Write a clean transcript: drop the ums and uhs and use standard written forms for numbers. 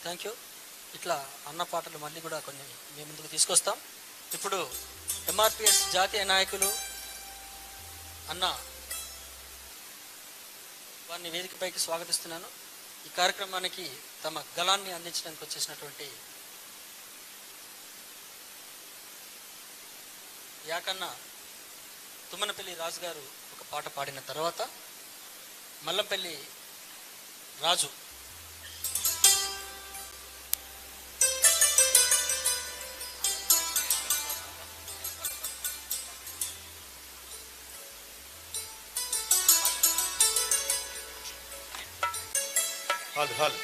Thank you. ఇట్లా అన్న పాటలు మళ్ళీ కూడా కొన్ని మేము ముందుకు తీసుకొస్తాం. ఇప్పుడు ఎంఆర్పిఎస్ జాతీయ నాయకులు అన్న వారిని వేదికపైకి స్వాగతిస్తున్నాను. ఈ కార్యక్రమానికి తమ గళాన్ని అందించడానికి వచ్చేసినటువంటి యాకన్న తుమ్మనపల్లి రాజు గారు ఒక పాట పాడిన తర్వాత మల్లంపల్లి రాజు హల్